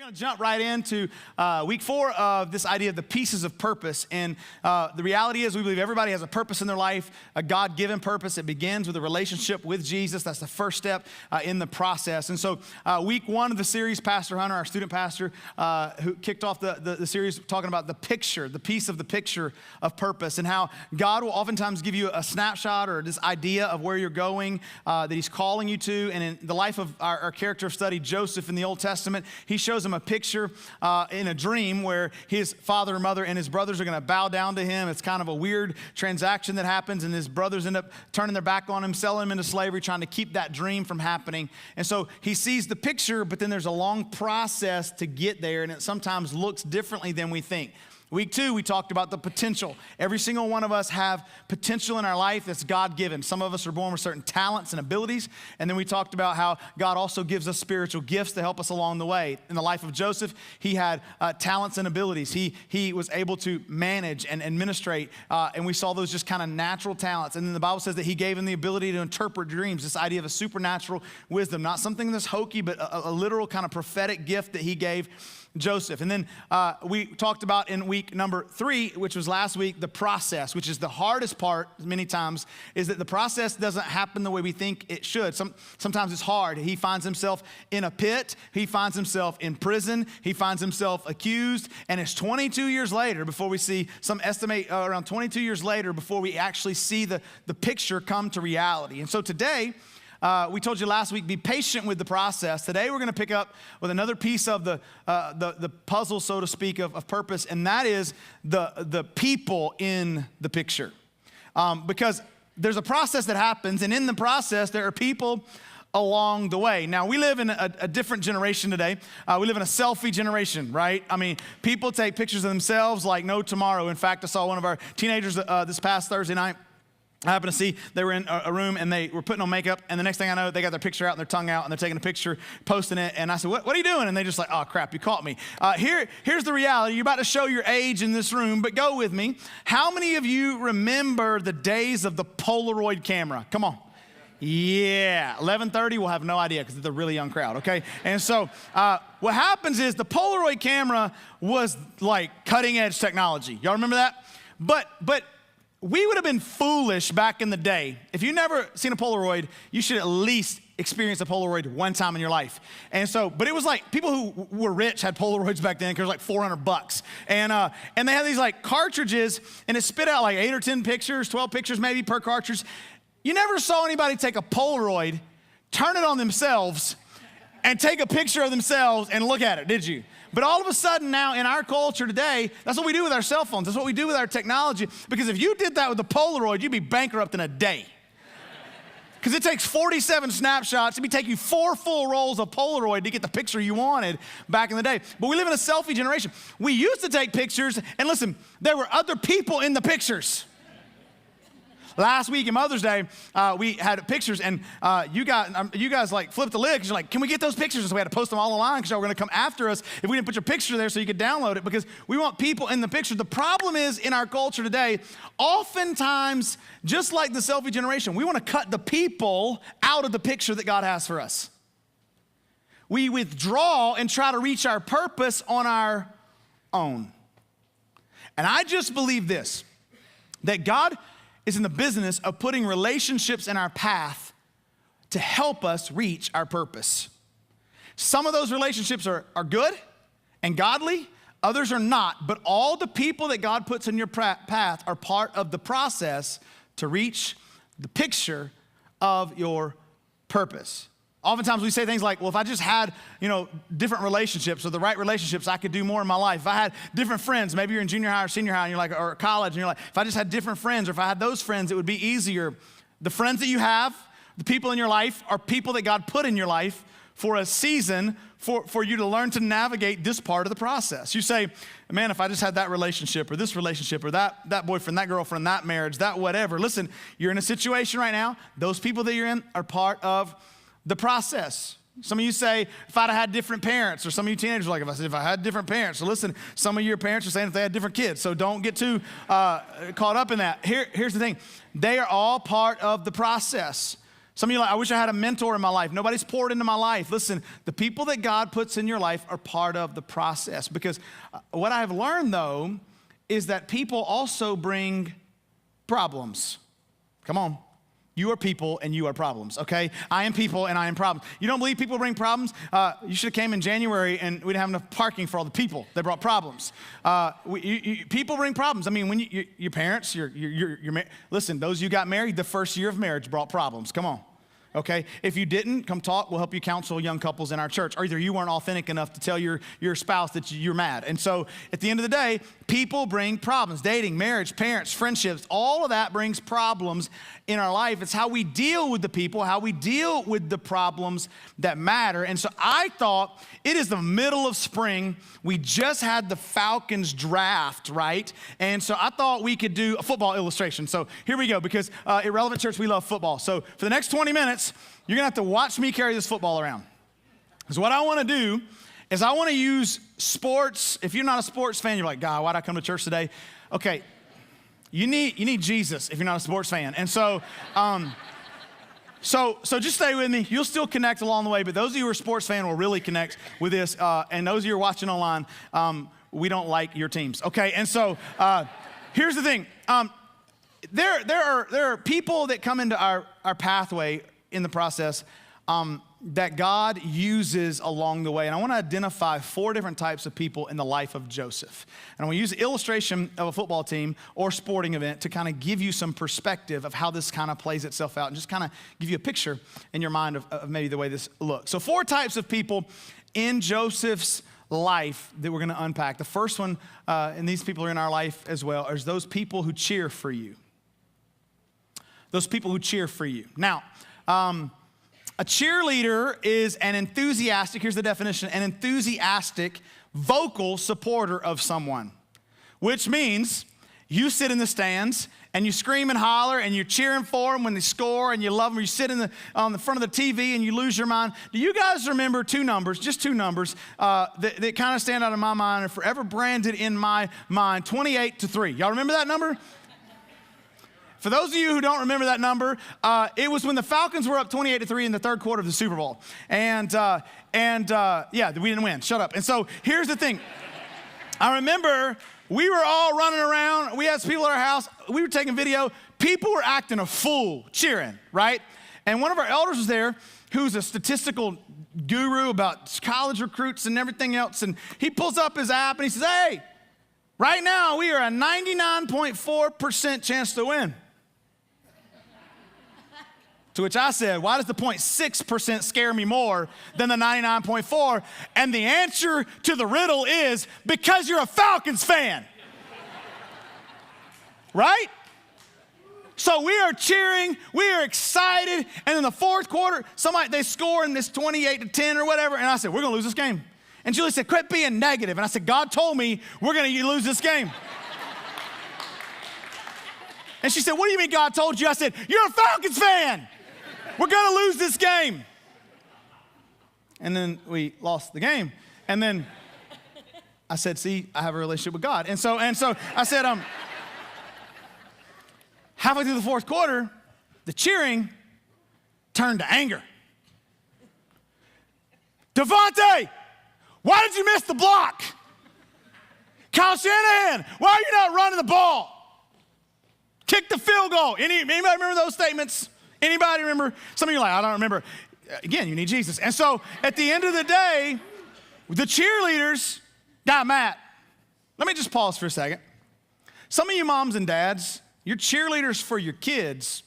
going to jump right into week 4 of this idea of the pieces of purpose. And the reality is we believe everybody has a purpose in their life, a God-given purpose. It begins with a relationship with Jesus. That's the first step in the process. And so week 1 of the series, Pastor Hunter, our student pastor, who kicked off the series talking about the picture, the piece of the picture of purpose, and how God will oftentimes give you a snapshot or this idea of where you're going, that he's calling you to. And in the life of our character of study, Joseph in the Old Testament, he shows him a picture in a dream where his father and mother and his brothers are going to bow down to him. It's kind of a weird transaction that happens, and his brothers end up turning their back on him, selling him into slavery, trying to keep that dream from happening. And so he sees the picture, but then there's a long process to get there, and it sometimes looks differently than we think. Week 2, we talked about the potential. Every single one of us have potential in our life that's God-given. Some of us are born with certain talents and abilities. And then we talked about how God also gives us spiritual gifts to help us along the way. In the life of Joseph, he had talents and abilities. He was able to manage and administrate. And we saw those just kind of natural talents. And then the Bible says that he gave him the ability to interpret dreams, this idea of a supernatural wisdom, not something that's hokey, but a literal kind of prophetic gift that he gave Joseph. And then we talked about in week number 3, which was last week, the process, which is the hardest part many times, is that the process doesn't happen the way we think it should. Sometimes it's hard. He finds himself in a pit. He finds himself in prison. He finds himself accused. And it's 22 years later before we see, some estimate around 22 years later before we actually see the picture come to reality. And so today, we told you last week, be patient with the process. Today we're going to pick up with another piece of the puzzle, so to speak, of purpose, and that is the people in the picture. Because there's a process that happens, and in the process there are people along the way. Now, we live in a different generation today. We live in a selfie generation, right? I mean, people take pictures of themselves like no tomorrow. In fact, I saw one of our teenagers this past Thursday night. I happened to see they were in a room and they were putting on makeup, and the next thing I know, they got their picture out and their tongue out and they're taking a picture, posting it, and I said, what are you doing? And they just like, oh crap, you caught me. Here's the reality. You're about to show your age in this room, but go with me. How many of you remember the days of the Polaroid camera? Come on. Yeah, 11:30, we'll have no idea because it's a really young crowd, okay? And so what happens is the Polaroid camera was like cutting edge technology. Y'all remember that? But we would have been foolish back in the day. If you've never seen a Polaroid, you should at least experience a Polaroid one time in your life. And so, but it was like people who were rich had Polaroids back then because it was like $400. And they had these like cartridges, and it spit out like 8 or 10 pictures, 12 pictures maybe per cartridge. You never saw anybody take a Polaroid, turn it on themselves, and take a picture of themselves and look at it, did you? But all of a sudden now in our culture today, that's what we do with our cell phones. That's what we do with our technology. Because if you did that with the Polaroid, you'd be bankrupt in a day. Because it takes 47 snapshots. It'd be taking you 4 full rolls of Polaroid to get the picture you wanted back in the day. But we live in a selfie generation. We used to take pictures, and listen, there were other people in the pictures. Last week in Mother's Day, we had pictures, and you guys like flipped the lid because you're like, can we get those pictures? And so we had to post them all online because y'all were going to come after us if we didn't put your picture there so you could download it, because we want people in the picture. The problem is in our culture today, oftentimes, just like the selfie generation, we want to cut the people out of the picture that God has for us. We withdraw and try to reach our purpose on our own. And I just believe this, that God is in the business of putting relationships in our path to help us reach our purpose. Some of those relationships are good and godly, others are not, but all the people that God puts in your path are part of the process to reach the picture of your purpose. Oftentimes we say things like, well, if I just had, different relationships or the right relationships, I could do more in my life. If I had different friends, maybe you're in junior high or senior high and you're like, or college, and you're like, if I just had different friends, or if I had those friends, it would be easier. The friends that you have, the people in your life, are people that God put in your life for a season for you to learn to navigate this part of the process. You say, man, if I just had that relationship or this relationship or that boyfriend, that girlfriend, that marriage, that whatever. Listen, you're in a situation right now. Those people that you're in are part of the process. Some of you say, if I'd have had different parents, or some of you teenagers are like, if I had different parents. So listen, some of your parents are saying if they had different kids, so don't get too caught up in that. Here's the thing. They are all part of the process. Some of you are like, I wish I had a mentor in my life. Nobody's poured into my life. Listen, the people that God puts in your life are part of the process. Because what I've learned, though, is that people also bring problems. Come on. You are people and you are problems, okay? I am people and I am problems. You don't believe people bring problems? You should have came in January and we didn't have enough parking for all the people that brought problems. People bring problems. I mean, when your parents, listen, those of you got married, the first year of marriage brought problems. Come on. Okay, if you didn't, come talk. We'll help you counsel young couples in our church. Or either you weren't authentic enough to tell your spouse that you're mad. And so at the end of the day, people bring problems. Dating, marriage, parents, friendships, all of that brings problems in our life. It's how we deal with the people, how we deal with the problems that matter. And so I thought, it is the middle of spring. We just had the Falcons draft, right? And so I thought we could do a football illustration. So here we go, because Irrelevant Church, we love football. So for the next 20 minutes, you're gonna have to watch me carry this football around. Because what I wanna do is I wanna use sports. If you're not a sports fan, you're like, God, why'd I come to church today? Okay, you need Jesus if you're not a sports fan. And so, so just stay with me. You'll still connect along the way, but those of you who are sports fan will really connect with this. And those of you who are watching online, we don't like your teams, okay? And so here's the thing. There are people that come into our pathway in the process that God uses along the way. And I want to identify 4 different types of people in the life of Joseph. And I want to use the illustration of a football team or sporting event to kind of give you some perspective of how this kind of plays itself out and just kind of give you a picture in your mind of maybe the way this looks. So 4 types of people in Joseph's life that we're going to unpack. The first one, and these people are in our life as well, is those people who cheer for you. Those people who cheer for you. Now, a cheerleader is an enthusiastic, here's the definition, an enthusiastic vocal supporter of someone, which means you sit in the stands and you scream and holler and you're cheering for them when they score and you love them. You sit on the front of the TV and you lose your mind. Do you guys remember 2 numbers, just 2 numbers, that kind of stand out in my mind and forever branded in my mind, 28-3. Y'all remember that number? For those of you who don't remember that number, it was when the Falcons were up 28-3 in the 3rd quarter of the Super Bowl. And yeah, we didn't win. Shut up. And so here's the thing. I remember we were all running around. We had some people at our house. We were taking video. People were acting a fool, cheering, right? And one of our elders was there who's a statistical guru about college recruits and everything else. And he pulls up his app and he says, hey, right now we are a 99.4% chance to win. To which I said, why does the 0.6% scare me more than the 99.4? And the answer to the riddle is because you're a Falcons fan. Right? So we are cheering, we are excited, and in the 4th quarter, they score in this 28-10 or whatever, and I said, we're gonna lose this game. And Julie said, quit being negative. And I said, God told me we're gonna lose this game. And she said, what do you mean God told you? I said, you're a Falcons fan. We're going to lose this game. And then we lost the game. And then I said, see, I have a relationship with God. And so I said, halfway through the 4th quarter, the cheering turned to anger. Devontae, why did you miss the block? Kyle Shanahan, why are you not running the ball? Kick the field goal. Anybody remember those statements? Anybody remember? Some of you are like, I don't remember. Again, you need Jesus. And so at the end of the day, the cheerleaders got mad. Let me just pause for a second. Some of you moms and dads, you're cheerleaders for your kids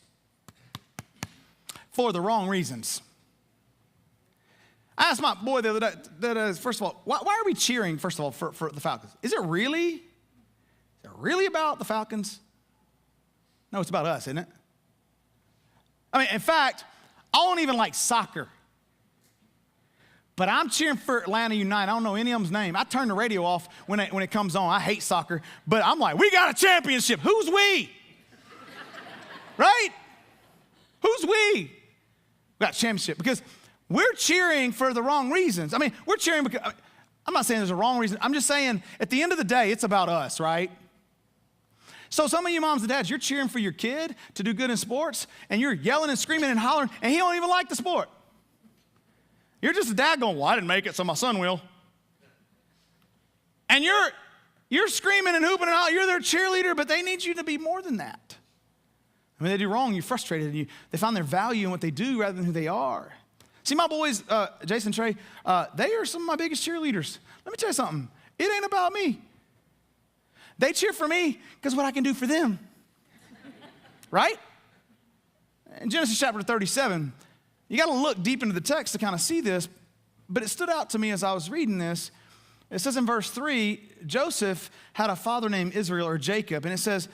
for the wrong reasons. I asked my boy the other day, first of all, why are we cheering, first of all, for the Falcons? Is it really about the Falcons? No, it's about us, isn't it? I mean, in fact, I don't even like soccer. But I'm cheering for Atlanta United. I don't know any of them's name. I turn the radio off when it comes on. I hate soccer. But I'm like, we got a championship. Who's we? Right? Who's we? We got a championship. Because we're cheering for the wrong reasons. I mean, we're cheering because, I'm not saying there's a wrong reason. I'm just saying at the end of the day, it's about us, right? So some of you moms and dads, you're cheering for your kid to do good in sports, and you're yelling and screaming and hollering, and he don't even like the sport. You're just a dad going, well, I didn't make it, so my son will. And you're screaming and hooping and hollering. You're their cheerleader, but they need you to be more than that. When they do wrong, you're frustrated, and they find their value in what they do rather than who they are. See, my boys, Jason and Trey, they are some of my biggest cheerleaders. Let me tell you something. It ain't about me. They cheer for me because what I can do for them. Right? In Genesis chapter 37, you got to look deep into the text to kind of see this, but it stood out to me as I was reading this. It says in verse 3, Joseph had a father named Israel or Jacob, and it says,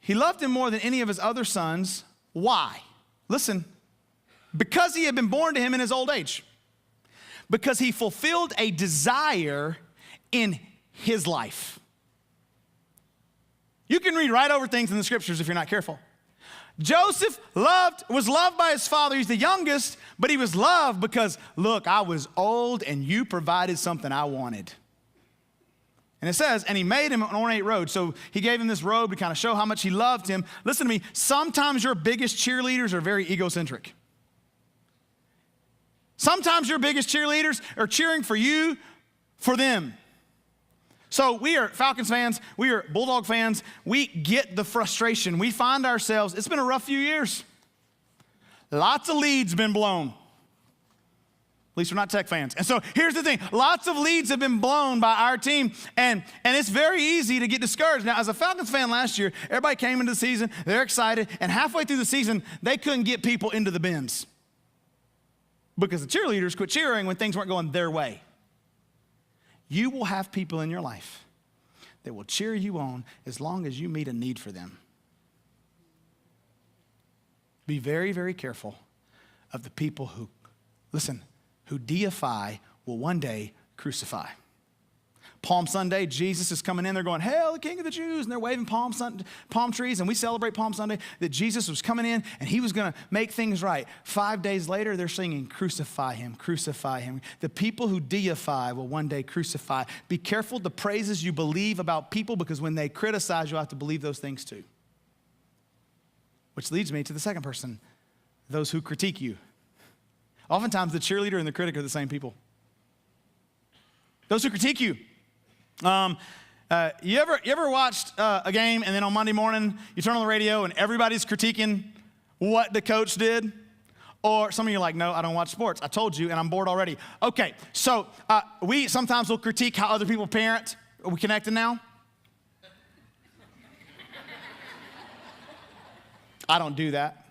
he loved him more than any of his other sons. Why? Listen, because he had been born to him in his old age. Because he fulfilled a desire in his life. You can read right over things in the scriptures if you're not careful. Joseph was loved by his father. He's the youngest, but he was loved because, look, I was old and you provided something I wanted. And it says, and he made him an ornate robe. So he gave him this robe to kind of show how much he loved him. Listen to me, sometimes your biggest cheerleaders are very egocentric. Sometimes your biggest cheerleaders are cheering for you, for them. So we are Falcons fans, we are Bulldog fans, we get the frustration. We find ourselves, it's been a rough few years. Lots of leads been blown. At least we're not Tech fans. And so here's the thing, lots of leads have been blown by our team, and it's very easy to get discouraged. Now, as a Falcons fan last year, everybody came into the season, they're excited, and halfway through the season, they couldn't get people into the bins because the cheerleaders quit cheering when things weren't going their way. You will have people in your life that will cheer you on as long as you meet a need for them. Be very, very careful of the people who, listen, who deify will one day crucify. Palm Sunday, Jesus is coming in. They're going, hail, the King of the Jews. And they're waving palm trees. And we celebrate Palm Sunday that Jesus was coming in and he was going to make things right. 5 days later, they're singing, crucify him, crucify him. The people who deify will one day crucify. Be careful the praises you believe about people because when they criticize, you'll have to believe those things too. Which leads me to the second person, those who critique you. Oftentimes, the cheerleader and the critic are the same people. Those who critique you. You ever watched a game and then on Monday morning you turn on the radio and everybody's critiquing what the coach did? Or some of you are like, no, I don't watch sports. I told you and I'm bored already. Okay, so we sometimes will critique how other people parent. Are we connected now? I don't do that.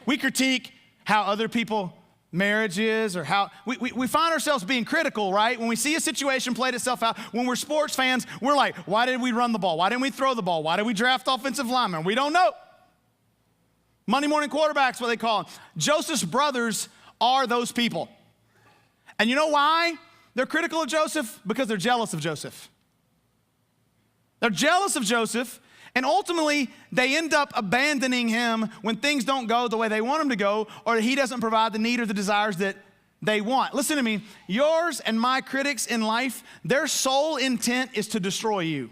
We critique how other people marriage is, or how we find ourselves being critical, right? When we see a situation played itself out, when we're sports fans, we're like, why did we run the ball? Why didn't we throw the ball? Why did we draft offensive linemen? We don't know. Monday morning quarterbacks, what they call them. Joseph's brothers are those people. And you know why they're critical of Joseph? Because they're jealous of Joseph. They're jealous of Joseph. And ultimately, they end up abandoning him when things don't go the way they want him to go, or he doesn't provide the need or the desires that they want. Listen to me. Yours and my critics in life, their sole intent is to destroy you.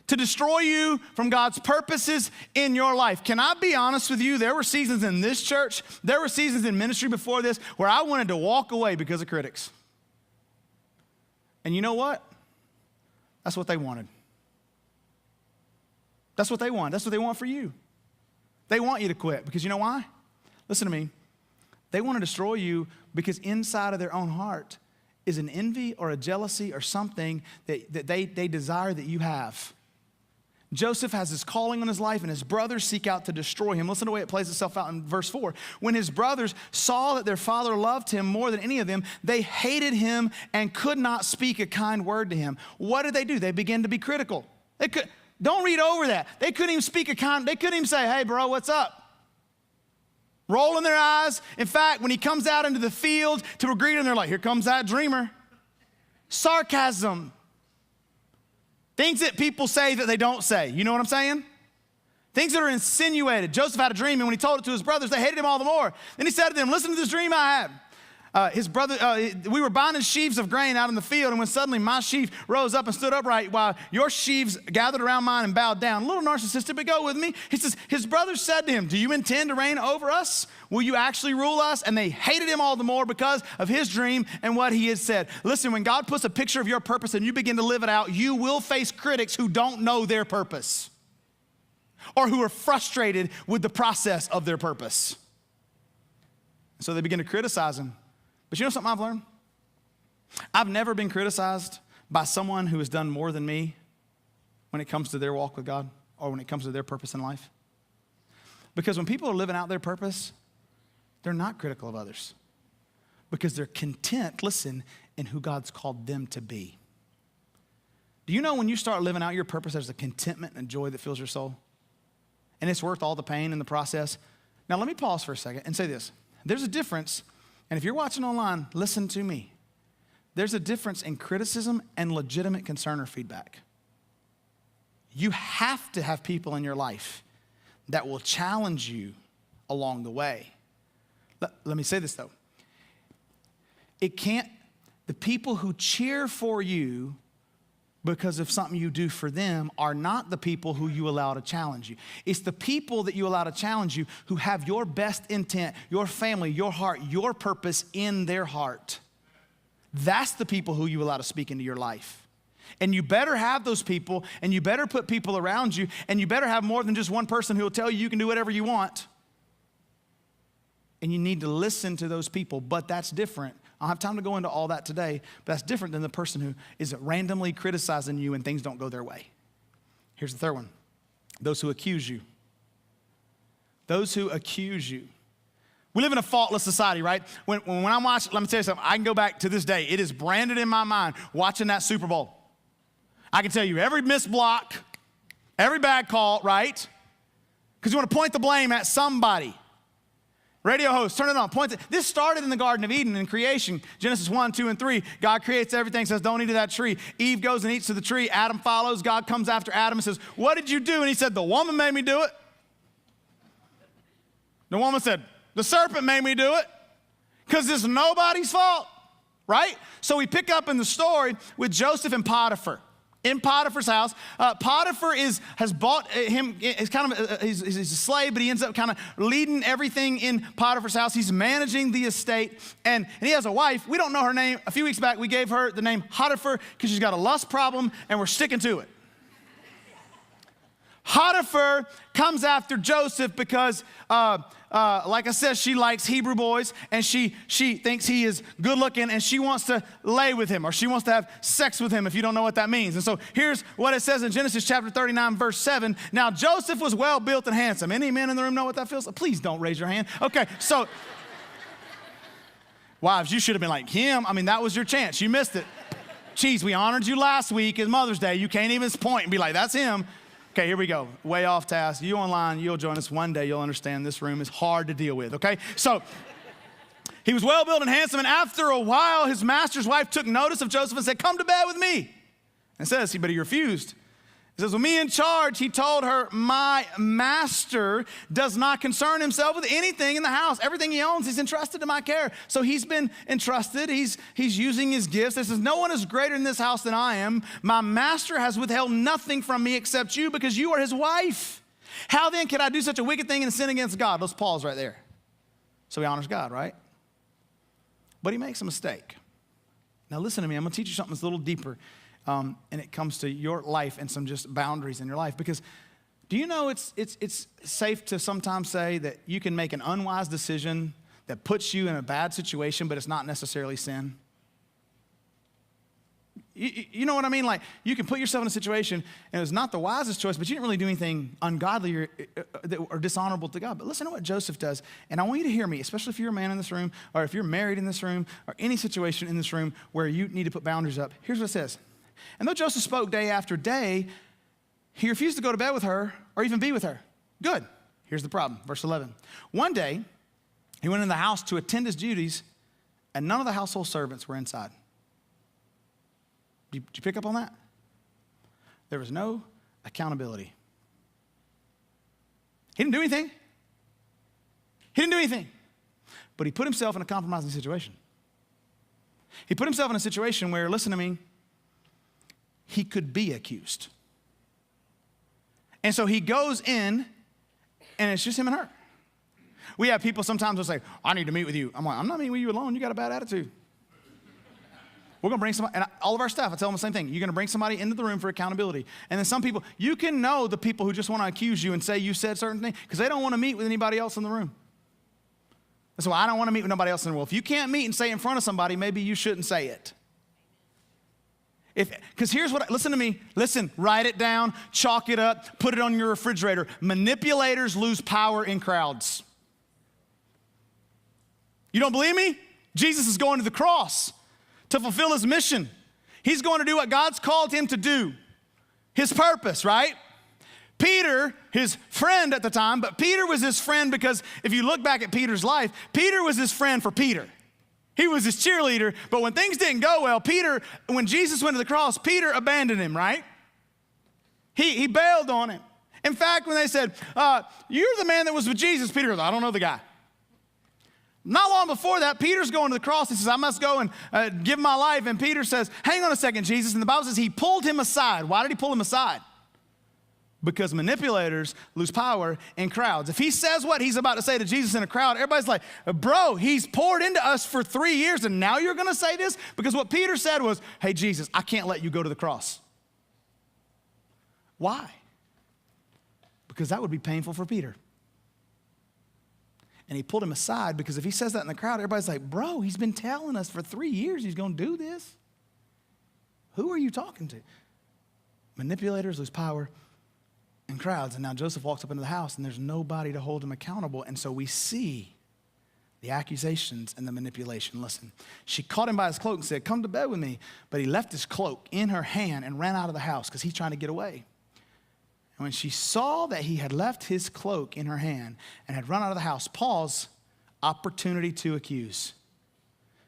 To destroy you from God's purposes in your life. Can I be honest with you? There were seasons in this church, there were seasons in ministry before this where I wanted to walk away because of critics. And you know what? That's what they wanted. That's what they want. That's what they want for you. They want you to quit because you know why? Listen to me. They want to destroy you because inside of their own heart is an envy or a jealousy or something that they desire that you have. Joseph has this calling on his life and his brothers seek out to destroy him. Listen to the way it plays itself out in verse 4. When his brothers saw that their father loved him more than any of them, they hated him and could not speak a kind word to him. What did they do? They began to be critical. Don't read over that. They couldn't even speak they couldn't even say, hey, bro, what's up? Rolling their eyes. In fact, when he comes out into the field to greet him, they're like, here comes that dreamer. Sarcasm. Things that people say that they don't say. You know what I'm saying? Things that are insinuated. Joseph had a dream, and when he told it to his brothers, they hated him all the more. Then he said to them, listen to this dream I had. his brother, we were binding sheaves of grain out in the field, and when suddenly my sheaf rose up and stood upright while your sheaves gathered around mine and bowed down. A little narcissistic, but go with me. He says, his brothers said to him, do you intend to reign over us? Will you actually rule us? And they hated him all the more because of his dream and what he had said. Listen, when God puts a picture of your purpose and you begin to live it out, you will face critics who don't know their purpose or who are frustrated with the process of their purpose. So they begin to criticize him. But you know something I've learned? I've never been criticized by someone who has done more than me when it comes to their walk with God or when it comes to their purpose in life. Because when people are living out their purpose, they're not critical of others because they're content, listen, in who God's called them to be. Do you know when you start living out your purpose, there's a contentment and joy that fills your soul? And it's worth all the pain in the process. Now, let me pause for a second and say this. There's a difference, and if you're watching online, listen to me. There's a difference in criticism and legitimate concern or feedback. You have to have people in your life that will challenge you along the way. Let me say this, though. The people who cheer for you because of something you do for them are not the people who you allow to challenge you. It's the people that you allow to challenge you who have your best intent, your family, your heart, your purpose in their heart. That's the people who you allow to speak into your life. And you better have those people, and you better put people around you, and you better have more than just one person who will tell you you can do whatever you want. And you need to listen to those people, but that's different. I don't have time to go into all that today, but that's different than the person who is randomly criticizing you and things don't go their way. Here's the third one. Those who accuse you. Those who accuse you. We live in a faultless society, right? When I'm watching, let me tell you something. I can go back to this day. It is branded in my mind watching that Super Bowl. I can tell you every missed block, every bad call, right? Because you want to point the blame at somebody. Radio host, turn it on. This started in the Garden of Eden in creation. Genesis 1, 2, and 3. God creates everything, says, don't eat of that tree. Eve goes and eats of the tree. Adam follows. God comes after Adam and says, what did you do? And he said, the woman made me do it. The woman said, the serpent made me do it. Because it's nobody's fault, right? So we pick up in the story with Joseph and Potiphar. In Potiphar's house, Potiphar has bought him. He's a slave, but he ends up kind of leading everything in Potiphar's house. He's managing the estate, and he has a wife. We don't know her name. A few weeks back, we gave her the name Potiphar because she's got a lust problem, and we're sticking to it. Potiphar comes after Joseph because, like I said, she likes Hebrew boys, and she thinks he is good looking, and she wants to lay with him, or she wants to have sex with him, if you don't know what that means. And so here's what it says in Genesis chapter 39, verse 7. Now Joseph was well built and handsome. Any men in the room know what that feels like? Please don't raise your hand. Okay, so wives, you should have been like him. I mean, that was your chance. You missed it. Geez, we honored you last week as Mother's Day. You can't even point and be like, that's him. Okay, here we go. Way off task. You online, you'll join us one day. You'll understand this room is hard to deal with, okay? So he was well built and handsome, and after a while, his master's wife took notice of Joseph and said, come to bed with me. And says, but he refused. He says, with me in charge, he told her, my master does not concern himself with anything in the house. Everything he owns, he's entrusted to my care. So he's been entrusted. He's using his gifts. He says, no one is greater in this house than I am. My master has withheld nothing from me except you because you are his wife. How then can I do such a wicked thing and sin against God? Let's pause right there. So he honors God, right? But he makes a mistake. Now listen to me. I'm going to teach you something that's a little deeper. And it comes to your life and some just boundaries in your life. Because do you know it's safe to sometimes say that you can make an unwise decision that puts you in a bad situation, but it's not necessarily sin? You know what I mean? Like, you can put yourself in a situation and it's not the wisest choice, but you didn't really do anything ungodly or dishonorable to God. But listen to what Joseph does. And I want you to hear me, especially if you're a man in this room, or if you're married in this room, or any situation in this room where you need to put boundaries up. Here's what it says. And though Joseph spoke day after day, he refused to go to bed with her or even be with her. Good. Here's the problem. Verse 11. One day, he went in the house to attend his duties, and none of the household servants were inside. Did you pick up on that? There was no accountability. He didn't do anything. He didn't do anything. But he put himself in a compromising situation. He put himself in a situation where, listen to me, he could be accused. And so he goes in, and it's just him and her. We have people sometimes who say, I need to meet with you. I'm like, I'm not meeting with you alone. You got a bad attitude. We're going to bring somebody, and all of our staff, I tell them the same thing. You're going to bring somebody into the room for accountability. And then some people, you can know the people who just want to accuse you and say you said certain things because they don't want to meet with anybody else in the room. That's why I don't want to meet with nobody else in the room. If you can't meet and say it in front of somebody, maybe you shouldn't say it. Because here's what, listen to me, write it down, chalk it up, put it on your refrigerator. Manipulators lose power in crowds. You don't believe me? Jesus is going to the cross to fulfill his mission. He's going to do what God's called him to do, his purpose, right? Peter, his friend at the time, but Peter was his friend because if you look back at Peter's life, Peter was his friend for Peter. He was his cheerleader, but when things didn't go well, when Jesus went to the cross, Peter abandoned him, right? He bailed on him. In fact, when they said, you're the man that was with Jesus, Peter goes, I don't know the guy. Not long before that, Peter's going to the cross. He says, I must go and give my life. And Peter says, hang on a second, Jesus. And the Bible says he pulled him aside. Why did he pull him aside? Because manipulators lose power in crowds. If he says what he's about to say to Jesus in a crowd, everybody's like, bro, he's poured into us for 3 years and now you're going to say this? Because what Peter said was, hey, Jesus, I can't let you go to the cross. Why? Because that would be painful for Peter. And he pulled him aside because if he says that in the crowd, everybody's like, bro, he's been telling us for 3 years he's going to do this. Who are you talking to? Manipulators lose power in crowds. And now Joseph walks up into the house and there's nobody to hold him accountable. And so we see the accusations and the manipulation. Listen, she caught him by his cloak and said, come to bed with me. But he left his cloak in her hand and ran out of the house because he's trying to get away. And when she saw that he had left his cloak in her hand and had run out of the house, pause, opportunity to accuse.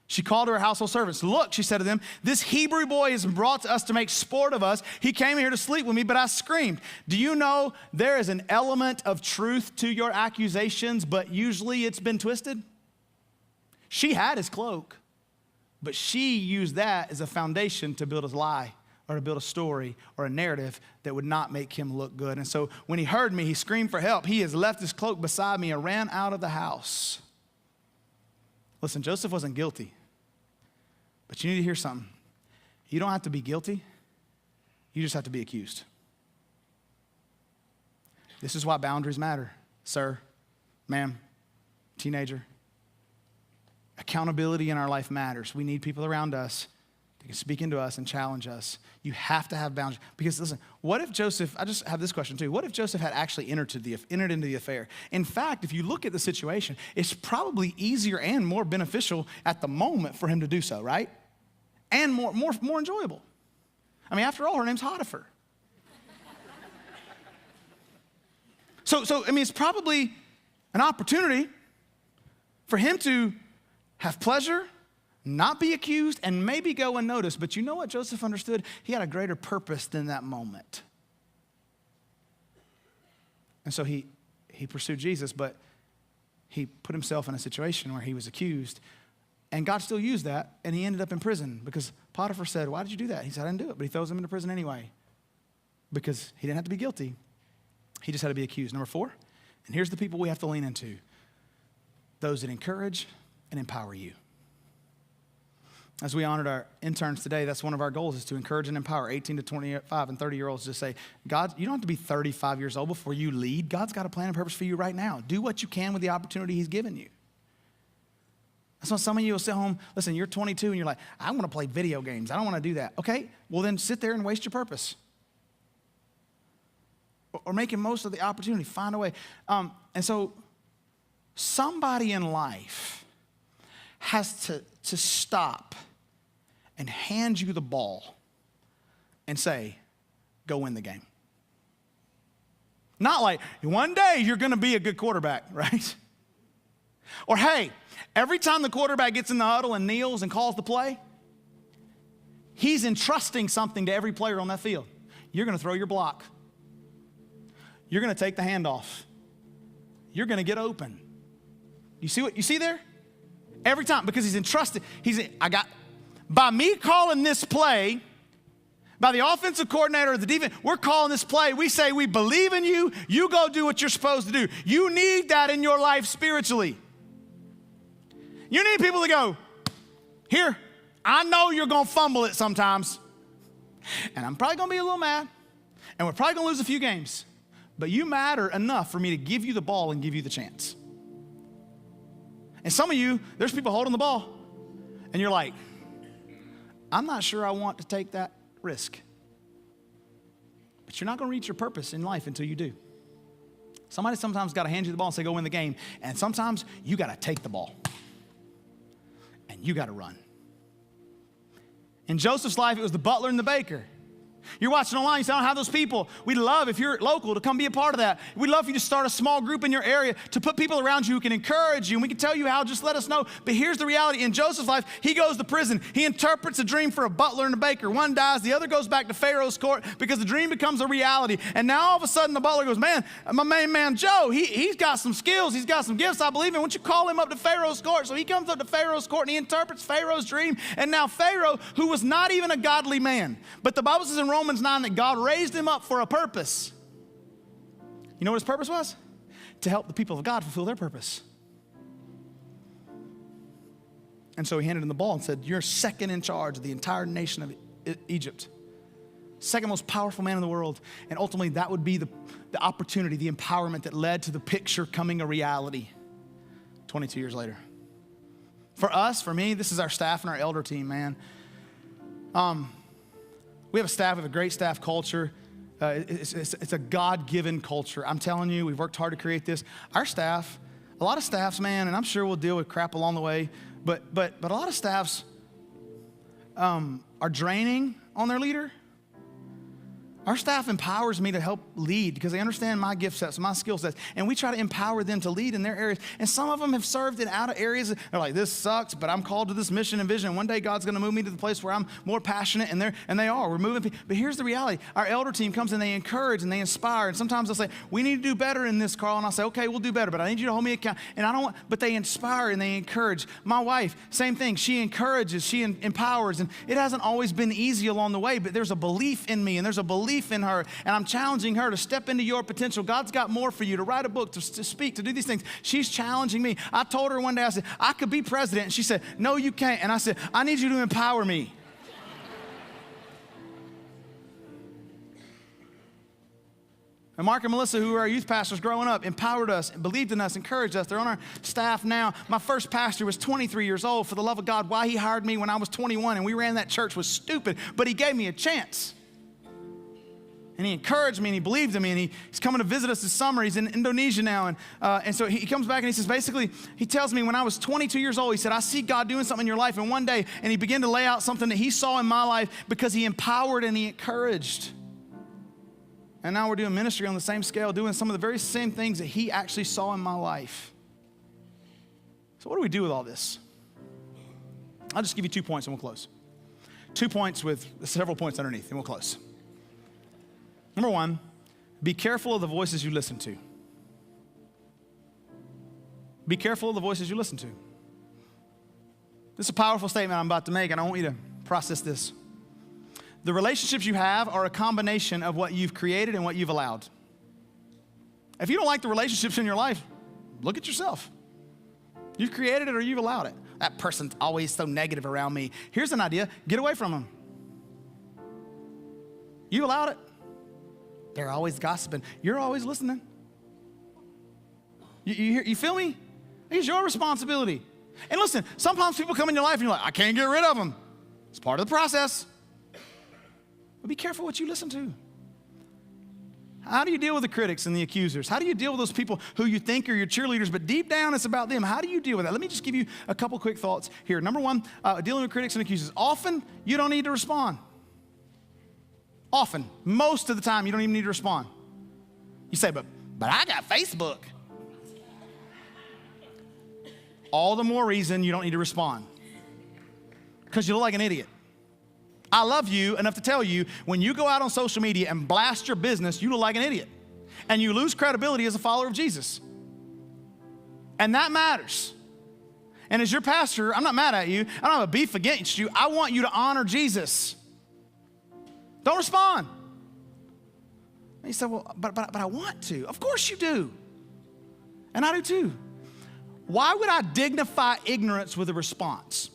She called to her household servants. Look, she said to them, this Hebrew boy is brought to us to make sport of us. He came here to sleep with me, but I screamed. Do you know there is an element of truth to your accusations, but usually it's been twisted? She had his cloak, but she used that as a foundation to build a lie or to build a story or a narrative that would not make him look good. And so when he heard me, he screamed for help. He has left his cloak beside me and ran out of the house. Listen, Joseph wasn't guilty, but you need to hear something. You don't have to be guilty. You just have to be accused. This is why boundaries matter, sir, ma'am, teenager. Accountability in our life matters. We need people around us that can speak into us and challenge us. You have to have boundaries. Because listen, what if Joseph, I just have this question too. What if Joseph had actually entered into the affair? In fact, if you look at the situation, it's probably easier and more beneficial at the moment for him to do so, right? And more enjoyable. I mean, after all, her name's Potiphar. So I mean, it's probably an opportunity for him to have pleasure, not be accused, and maybe go unnoticed. But you know what Joseph understood? He had a greater purpose than that moment. And so he pursued Jesus, but he put himself in a situation where he was accused. And God still used that, and he ended up in prison because Potiphar said, why did you do that? He said, I didn't do it. But he throws him into prison anyway because he didn't have to be guilty. He just had to be accused. Number 4, and here's the people we have to lean into. Those that encourage and empower you. As we honored our interns today, that's one of our goals is to encourage and empower 18 to 25 and 30-year-olds to say, God, you don't have to be 35 years old before you lead. God's got a plan and purpose for you right now. Do what you can with the opportunity he's given you. That's why some of you will sit home, listen, you're 22 and you're like, I want to play video games. I don't want to do that. Okay, well then sit there and waste your purpose. Or making most of the opportunity, find a way. And so somebody in life has to stop and hand you the ball and say, go win the game. Not like, one day you're going to be a good quarterback, right? Or hey, every time the quarterback gets in the huddle and kneels and calls the play, he's entrusting something to every player on that field. You're going to throw your block. You're going to take the handoff. You're going to get open. You see what you see there? Every time, because he's entrusted. By me calling this play, by the offensive coordinator or the defense, we're calling this play. We say, we believe in you. You go do what you're supposed to do. You need that in your life spiritually. You need people to go, here, I know you're going to fumble it sometimes. And I'm probably going to be a little mad. And we're probably going to lose a few games. But you matter enough for me to give you the ball and give you the chance. And some of you, there's people holding the ball. And you're like, I'm not sure I want to take that risk. But you're not going to reach your purpose in life until you do. Somebody sometimes got to hand you the ball and say, go win the game. And sometimes you got to take the ball. And you got to run. In Joseph's life, it was the butler and the baker. You're watching online, you say, I don't have those people. We'd love, if you're local, to come be a part of that. We'd love for you to start a small group in your area to put people around you who can encourage you. And we can tell you how, just let us know. But here's the reality. In Joseph's life, he goes to prison. He interprets a dream for a butler and a baker. One dies, the other goes back to Pharaoh's court because the dream becomes a reality. And now all of a sudden the butler goes, man, my main man Joe, he's got some skills. He's got some gifts, I believe in. Why don't you call him up to Pharaoh's court? So he comes up to Pharaoh's court and he interprets Pharaoh's dream. And now Pharaoh, who was not even a godly man, but the Bible says in Romans 9 that God raised him up for a purpose. You know what his purpose was? To help the people of God fulfill their purpose. And so he handed him the ball and said, you're second in charge of the entire nation of Egypt. Second most powerful man in the world. And ultimately that would be the opportunity, the empowerment that led to the picture coming a reality 22 years later. For us, for me, this is our staff and our elder team, man. We have a staff, we have a great staff culture. It's a God-given culture. I'm telling you, we've worked hard to create this. Our staff, a lot of staffs, man, and I'm sure we'll deal with crap along the way, but a lot of staffs are draining on their leader. Our staff empowers me to help lead because they understand my gift sets, my skill sets, and we try to empower them to lead in their areas. And some of them have served in out of areas. They're like, this sucks, but I'm called to this mission and vision. One day God's going to move me to the place where I'm more passionate, and they are. We're moving people. But here's the reality. Our elder team comes and they encourage and they inspire. And sometimes they'll say, we need to do better in this, Carl. And I'll say, okay, we'll do better, but I need you to hold me accountable. And I don't want, but they inspire and they encourage. My wife, same thing. She encourages, she empowers. And it hasn't always been easy along the way, but there's a belief in me and there's a belief in her. And I'm challenging her to step into your potential. God's got more for you, to write a book, to speak, to do these things. She's challenging me. I told her one day, I said, I could be president. And she said, no, you can't. And I said, I need you to empower me. And Mark and Melissa, who were our youth pastors growing up, empowered us, believed in us, encouraged us. They're on our staff now. My first pastor was 23 years old. For the love of God, why he hired me when I was 21 and we ran that church was stupid, but he gave me a chance. And he encouraged me and he believed in me, and he's coming to visit us this summer. He's in Indonesia now. And so he comes back and he says, basically, he tells me when I was 22 years old, he said, I see God doing something in your life. And one day, and he began to lay out something that he saw in my life because he empowered and he encouraged. And now we're doing ministry on the same scale, doing some of the very same things that he actually saw in my life. So what do we do with all this? I'll just give you 2 points and we'll close. 2 points with several points underneath and we'll close. Number one, be careful of the voices you listen to. Be careful of the voices you listen to. This is a powerful statement I'm about to make, and I want you to process this. The relationships you have are a combination of what you've created and what you've allowed. If you don't like the relationships in your life, look at yourself. You've created it or you've allowed it. That person's always so negative around me. Here's an idea. Get away from them. You allowed it. They're always gossiping. You're always listening. You feel me? It's your responsibility. And listen, sometimes people come in your life and you're like, I can't get rid of them. It's part of the process. But be careful what you listen to. How do you deal with the critics and the accusers? How do you deal with those people who you think are your cheerleaders, but deep down it's about them? How do you deal with that? Let me just give you a couple quick thoughts here. Number one, dealing with critics and accusers. Often, you don't need to respond. Often, most of the time, you don't even need to respond. You say, but I got Facebook. All the more reason you don't need to respond. Because you look like an idiot. I love you enough to tell you, when you go out on social media and blast your business, you look like an idiot. And you lose credibility as a follower of Jesus. And that matters. And as your pastor, I'm not mad at you. I don't have a beef against you. I want you to honor Jesus. Don't respond. And you say, well, but I want to. Of course you do. And I do too. Why would I dignify ignorance with a response?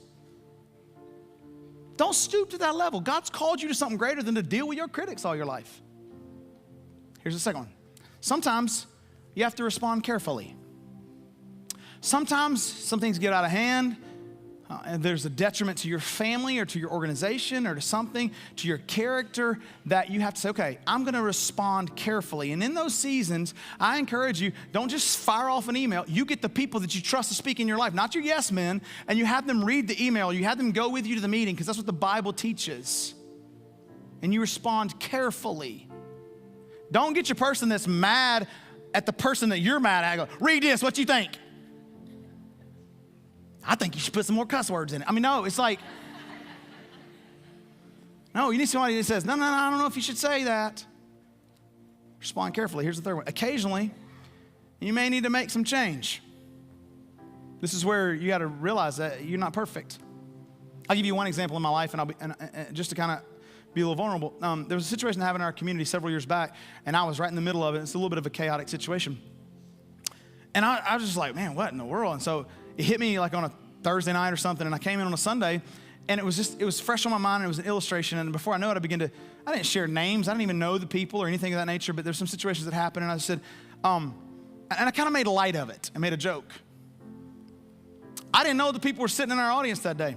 Don't stoop to that level. God's called you to something greater than to deal with your critics all your life. Here's the second one. Sometimes you have to respond carefully. Sometimes some things get out of hand, and there's a detriment to your family or to your organization or to something, to your character, that you have to say, okay, I'm going to respond carefully. And in those seasons, I encourage you, don't just fire off an email. You get the people that you trust to speak in your life, not your yes men, and you have them read the email. You have them go with you to the meeting, because that's what the Bible teaches. And you respond carefully. Don't get your person that's mad at the person that you're mad at. Go, read this, what you think? I think you should put some more cuss words in it. I mean, no, it's like, no, you need somebody that says, no, I don't know if you should say that. Respond carefully. Here's the third one. Occasionally, you may need to make some change. This is where you got to realize that you're not perfect. I'll give you one example in my life, and just to kind of be a little vulnerable. There was a situation that happened in our community several years back, and I was right in the middle of it. It's a little bit of a chaotic situation. And I was just like, man, what in the world? And so it hit me like on a Thursday night or something, and I came in on a Sunday, and it was fresh on my mind, and it was an illustration, and before I know it, I didn't share names, I didn't even know the people or anything of that nature, but there's some situations that happened, and I said, and I kind of made light of it. I made a joke. I didn't know the people were sitting in our audience that day.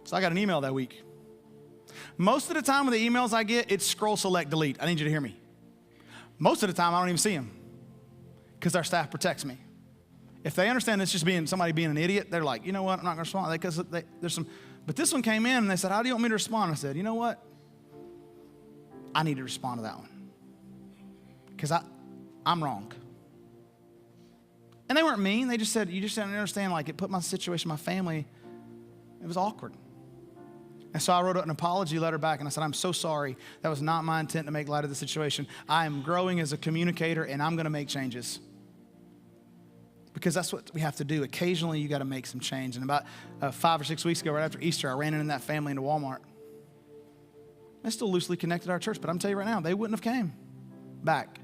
So I got an email that week. Most of the time with the emails I get, it's scroll, select, delete. I need you to hear me. Most of the time, I don't even see them, because our staff protects me. If they understand it's just somebody being an idiot, they're like, you know what, I'm not going to respond. Because there's some. But this one came in, and they said, how do you want me to respond? I said, you know what? I need to respond to that one, because I'm wrong. And they weren't mean. They just said, you just didn't understand, like, it put my situation, my family, it was awkward. And so I wrote an apology letter back, and I said, I'm so sorry. That was not my intent to make light of the situation. I am growing as a communicator, and I'm going to make changes. Because that's what we have to do. Occasionally, you got to make some change. And about 5 or 6 weeks ago, right after Easter, I ran in that family into Walmart. They still loosely connected to our church, but I'm telling you right now, they wouldn't have came back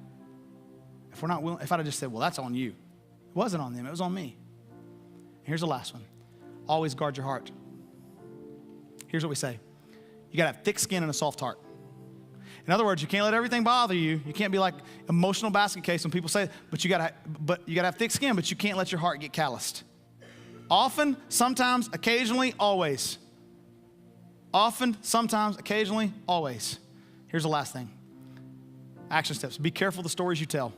if we're not willing. If I'd have just said, well, that's on you. It wasn't on them. It was on me. Here's the last one. Always guard your heart. Here's what we say. You got to have thick skin and a soft heart. In other words, you can't let everything bother you. You can't be like emotional basket case when people say, but you got to have thick skin, but you can't let your heart get calloused. Often, sometimes, occasionally, always. Often, sometimes, occasionally, always. Here's the last thing. Action steps. Be careful the stories you tell.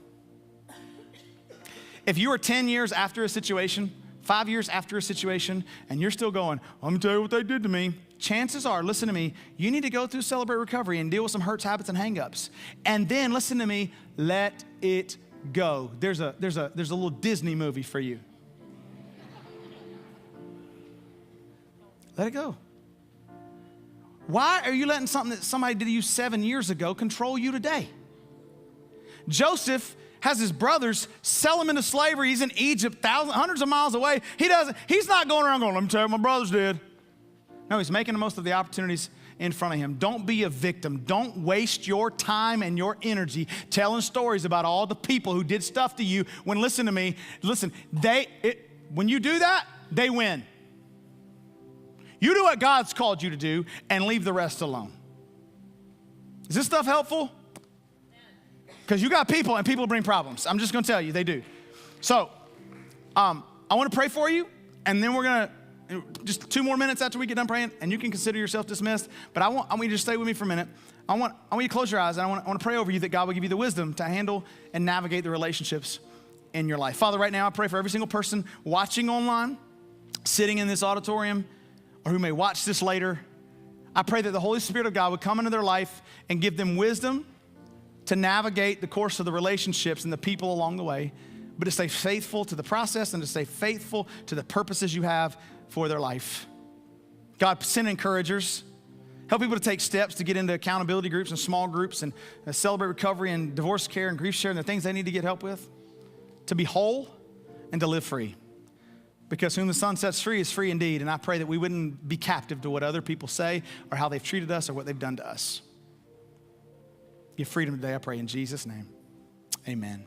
If you are 10 years after a situation, 5 years after a situation, and you're still going, I'm going to tell you what they did to me, chances are, listen to me, you need to go through Celebrate Recovery and deal with some hurts, habits, and hangups. And then, listen to me, let it go. There's a little Disney movie for you. Let it go. Why are you letting something that somebody did to you 7 years ago control you today? Joseph has his brothers sell him into slavery. He's in Egypt, hundreds of miles away. He's not going around going, let me tell you what my brothers did. No, he's making the most of the opportunities in front of him. Don't be a victim. Don't waste your time and your energy telling stories about all the people who did stuff to you when, listen to me, when you do that, they win. You do what God's called you to do and leave the rest alone. Is this stuff helpful? Because you got people, and people bring problems. I'm just going to tell you, they do. So I want to pray for you, and then we're going to, just 2 more minutes after we get done praying, and you can consider yourself dismissed. But I want you to stay with me for a minute. I want you to close your eyes, and I want to pray over you that God will give you the wisdom to handle and navigate the relationships in your life. Father, right now I pray for every single person watching online, sitting in this auditorium, or who may watch this later. I pray that the Holy Spirit of God would come into their life and give them wisdom to navigate the course of the relationships and the people along the way, but to stay faithful to the process and to stay faithful to the purposes you have for their life. God, send encouragers. Help people to take steps to get into accountability groups and small groups and celebrate recovery and divorce care and grief share and the things they need to get help with, to be whole and to live free. Because whom the Son sets free is free indeed. And I pray that we wouldn't be captive to what other people say or how they've treated us or what they've done to us. Give freedom today, I pray in Jesus' name. Amen.